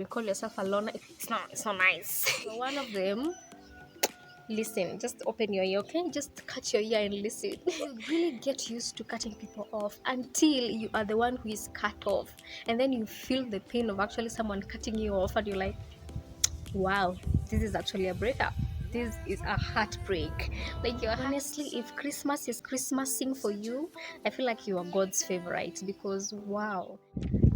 You call yourself a loner, it's not nice. So one of them, listen, just open your ear, okay? Just cut your ear and listen. You really get used to cutting people off until you are the one who is cut off, and then you feel the pain of actually someone cutting you off, and you're like, wow, this is actually a breakup. This is a heartbreak. Like, you're honestly, if Christmas is Christmasing for you, I feel like you are God's favorite, because wow.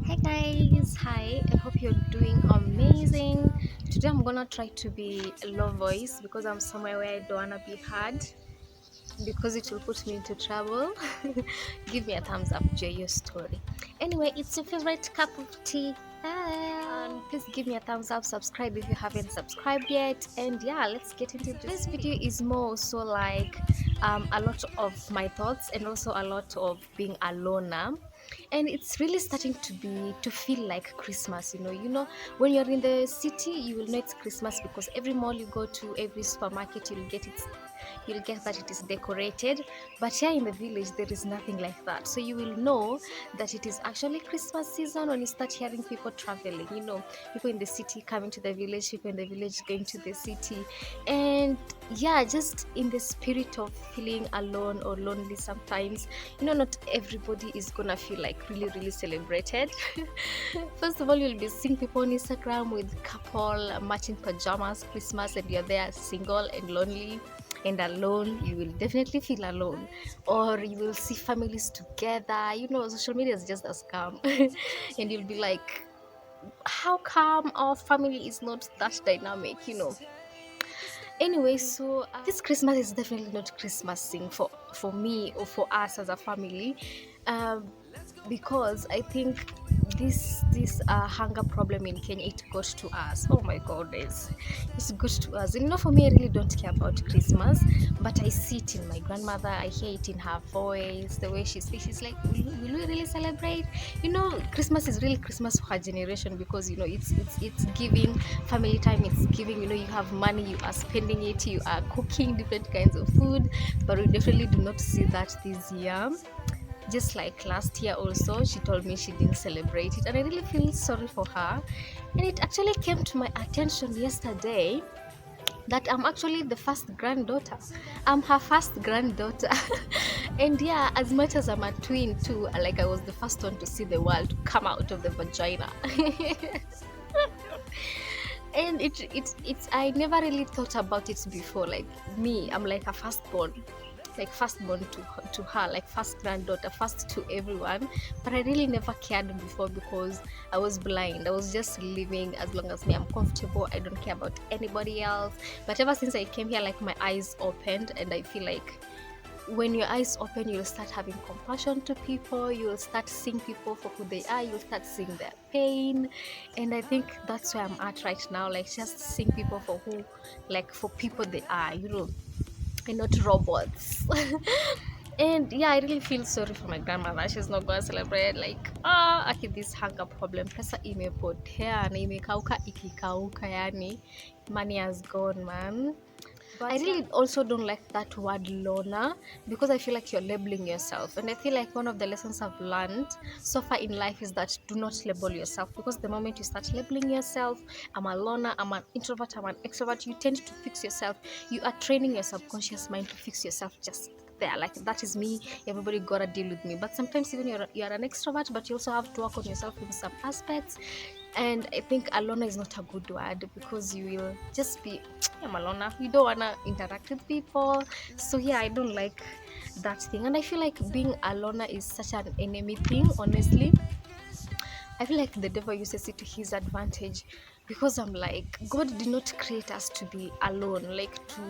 Hey guys, hi, I hope you're doing amazing. Today I'm gonna try to be a low voice because I'm somewhere where I don't wanna be heard, because it will put me into trouble. Give me a thumbs up, enjoy your story. Anyway, it's your favorite cup of tea. And please give me a thumbs up, subscribe if you haven't subscribed yet, and yeah, let's get into this video. Is more so like a lot of my thoughts and also a lot of being a loner, and it's really starting to feel like Christmas. You know when you're in the city, you will know it's Christmas because every mall you go to, every supermarket, you'll get that it is decorated. But here in the village, there is nothing like that, so you will know that it is actually Christmas season when you start hearing people traveling, people in the city coming to the village, people in the village going to the city. And yeah, just in the spirit of feeling alone or lonely sometimes, not everybody is gonna feel like really really celebrated. First of all, you'll be seeing people on Instagram with couple matching pajamas Christmas, and you're there single and lonely and alone. You will definitely feel alone. Or you will see families together. Social media is just a scam. And you'll be like, how come our family is not that dynamic? Anyway, so this Christmas is definitely not Christmasing for me or for us as a family, um, because I think this hunger problem in Kenya, it got to us. Oh my goodness, it's got to us. For me, I really don't care about Christmas, but I see it in my grandmother. I hear it in her voice, the way she speaks. She's like, will we really celebrate? Christmas is really Christmas for her generation, because it's giving family time. It's giving, you have money, you are spending it, you are cooking different kinds of food. But we definitely do not see that this year. Just like last year also, she told me she didn't celebrate it, and I really feel sorry for her. And it actually came to my attention yesterday that I'm actually the first granddaughter. I'm her first granddaughter. And yeah, as much as I'm a twin too, like, I was the first one to see the world come out of the vagina. And it's I never really thought about it before. Like, me, I'm like a firstborn, like firstborn to her, like first granddaughter, first to everyone. But I really never cared before, because I was blind. I was just living as long as me I'm comfortable. I don't care about anybody else. But ever since I came here, like, my eyes opened, and I feel like when your eyes open, you'll start having compassion to people. You'll start seeing people for who they are. You'll start seeing their pain. And I think that's where I'm at right now, like, just seeing people for who, like, for people they are, and not robots. And yeah, I really feel sorry for my grandmother. She's not gonna celebrate. Like, aki, this hunger problem, pesa imepotea na imekauka ikikauka, yani money has gone, man. But I really also don't like that word loner, because I feel like you're labeling yourself. And I feel like one of the lessons I've learned so far in life is that do not label yourself, because the moment you start labeling yourself, I'm a loner, I'm an introvert, I'm an extrovert, you tend to fix yourself. You are training your subconscious mind to fix yourself just there. Like, that is me, everybody gotta deal with me. But sometimes even you're an extrovert, but you also have to work on yourself in some aspects. And I think alona is not a good word, because you will just be, I'm alona, you don't want to interact with people. So yeah, I don't like that thing. And I feel like being alona is such an enemy thing, honestly. I feel like the devil uses it to his advantage, because I'm like, God did not create us to be alone, like to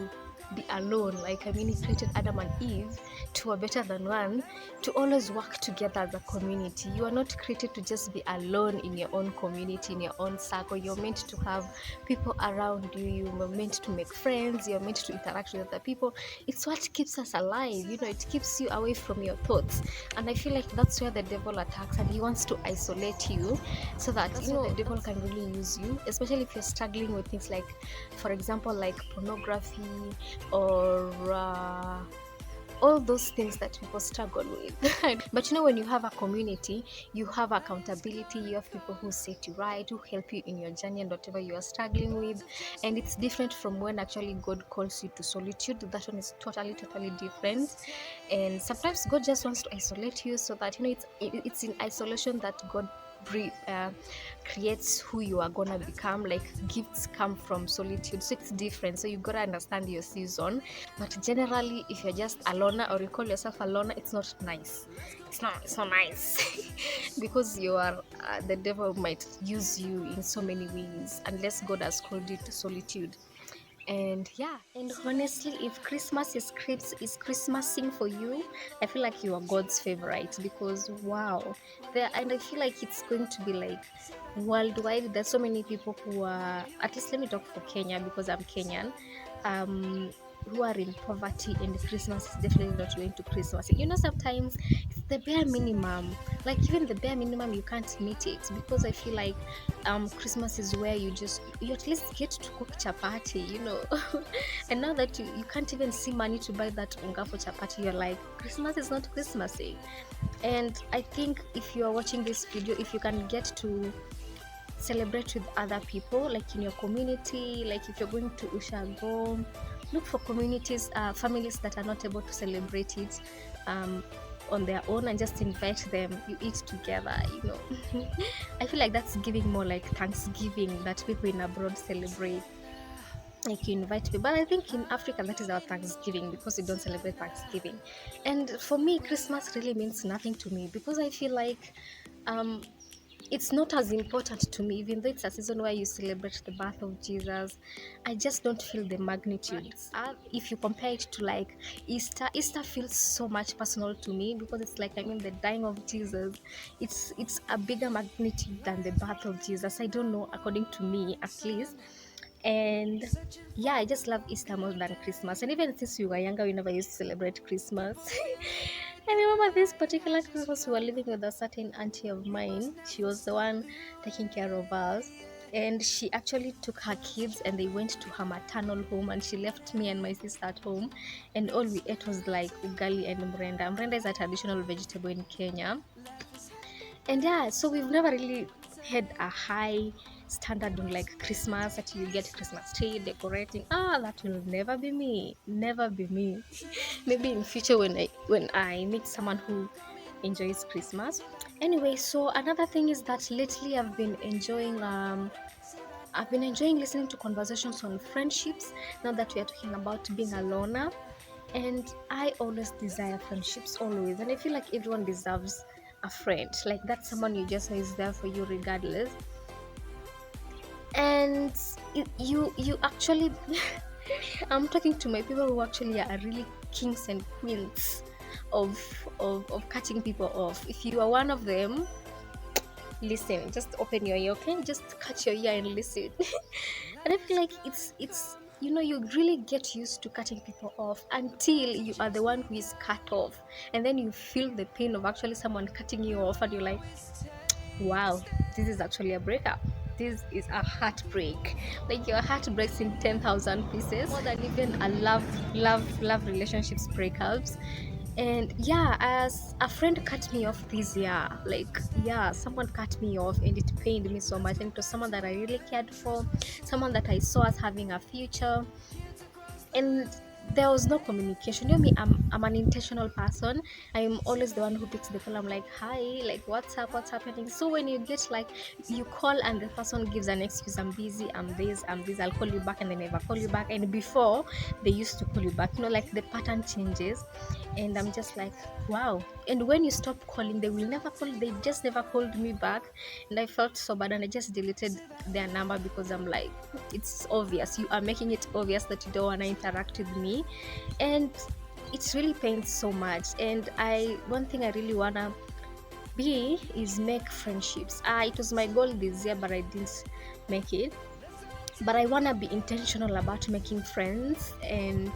be alone. Like, I mean, he created Adam and Eve, two are better than one, to always work together as a community. You are not created to just be alone in your own community, in your own circle. You're meant to have people around you. You're meant to make friends. You're meant to interact with other people. It's what keeps us alive. It keeps you away from your thoughts. And I feel like that's where the devil attacks, and he wants to isolate you, so that the devil can really use you, especially if you're struggling with things like, for example, like pornography, or all those things that people struggle with. But you know, when you have a community, you have accountability, you have people who set you right, who help you in your journey and whatever you are struggling with. And it's different from when actually God calls you to solitude. That one is totally different. And sometimes God just wants to isolate you, so that you know it's in isolation that God creates who you are gonna become. Like gifts come from solitude, so it's different. So you gotta understand your season. But generally, if you're just a loner or you call yourself a loner, it's not nice. It's not nice. Because you are the devil might use you in so many ways unless God has called you to solitude. And yeah, and honestly, if Christmas is Christmasing for you, I feel like you are God's favorite, because wow, there. And I feel like it's going to be like worldwide. There's so many people who are, at least let me talk for Kenya because I'm Kenyan, who are in poverty, and Christmas is definitely not going to Christmas. You know, sometimes it's the bare minimum. Like even the bare minimum, you can't meet it, because I feel like Christmas is where you at least get to cook chapati, you know. And now that you can't even see money to buy that unga for chapati, you're like, Christmas is not Christmasing. And I think if you are watching this video, if you can get to celebrate with other people, like in your community, like if you're going to Ushago, look for communities, families that are not able to celebrate it on their own, and just invite them. You eat together, you know. I feel like that's giving more like Thanksgiving that people in abroad celebrate. Like you invite people, but I think in Africa that is our Thanksgiving, because we don't celebrate Thanksgiving. And for me, Christmas really means nothing to me, because I feel like it's not as important to me, even though it's a season where you celebrate the birth of Jesus. I just don't feel the magnitude. If you compare it to like Easter feels so much personal to me, because it's like, I mean, the dying of Jesus, it's a bigger magnitude than the birth of Jesus. I don't know, according to me at least. And yeah, I just love Easter more than Christmas. And even since we were younger, we never used to celebrate Christmas. I remember this particular Christmas, we were living with a certain auntie of mine. She was the one taking care of us. And she actually took her kids and they went to her maternal home, and she left me and my sister at home. And all we ate was like ugali and mrenda. Mrenda is a traditional vegetable in Kenya. And yeah, so we've never really had a high standard on like Christmas, that you get Christmas tree decorating. That will never be me. Never be me. Maybe in future when I meet someone who enjoys Christmas. Anyway, so another thing is that lately I've been enjoying listening to conversations on friendships, now that we are talking about being a loner. And I always desire friendships, always. And I feel like everyone deserves a friend. Like that's someone you just know is there for you regardless. And you actually I'm talking to my people who actually are really kings and queens of cutting people off. If you are one of them, listen, just open your ear, okay? Just cut your ear and listen. And I feel like it's you know, you really get used to cutting people off until you are the one who is cut off, and then you feel the pain of actually someone cutting you off, and you're like, wow, this is actually a breakup. This is a heartbreak. Like your heart breaks in 10,000 pieces, more than even a love relationships breakups. And yeah, as a friend cut me off this year, like yeah, someone cut me off, and it pained me so much. And it was someone that I really cared for, someone that I saw as having a future. And there was no communication. You know me, I'm an intentional person. I'm always the one who picks the call. I'm like, hi, like what's up, what's happening? So when you get like, you call and the person gives an excuse, I'm busy, I'm this, I'll call you back, and they never call you back. And before they used to call you back, you know, like the pattern changes. And I'm just like, wow. And when you stop calling, they will never call. They just never called me back. And I felt so bad, and I just deleted their number, because I'm like, it's obvious, you are making it obvious that you don't want to interact with me. And it really pains so much. And one thing I really want to be is make friendships. It was my goal this year, but I didn't make it. But I want to be intentional about making friends. And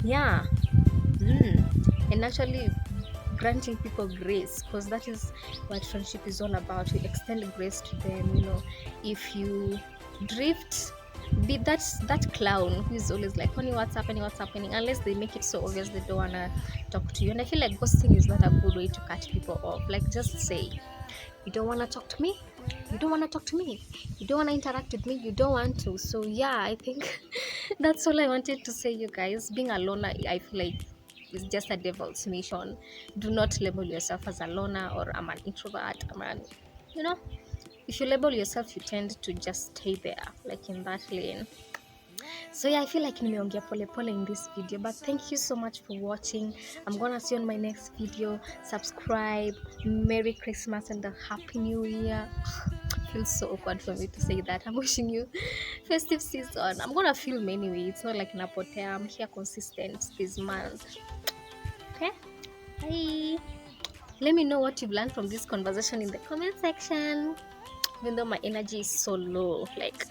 yeah, and actually granting people grace, because that is what friendship is all about. You extend grace to them. You know, if you drift, be that clown who is always like, honey, what's happening, unless they make it so obvious they don't wanna talk to you. And I feel like ghosting is not a good way to cut people off. Like, just say you don't want to talk to me, you don't want to talk to me, you don't want to interact with me, you don't want to. So yeah, I think that's all I wanted to say, you guys. Being a loner, I feel like, is just a devil's mission. Do not label yourself as a loner or I'm an introvert, I'm an, you know, if you label yourself, you tend to just stay there, like in that lane. So yeah, I feel like nimeongea pole in this video, but thank you so much for watching. I'm gonna see you on my next video. Subscribe. Merry Christmas and a Happy New Year. Feels so awkward for me to say that. I'm wishing you festive season. I'm gonna film anyway. It's not like napotea. I'm here consistent this month. Okay, bye. Let me know what you've learned from this conversation in the comment section. Even though my energy is so low, like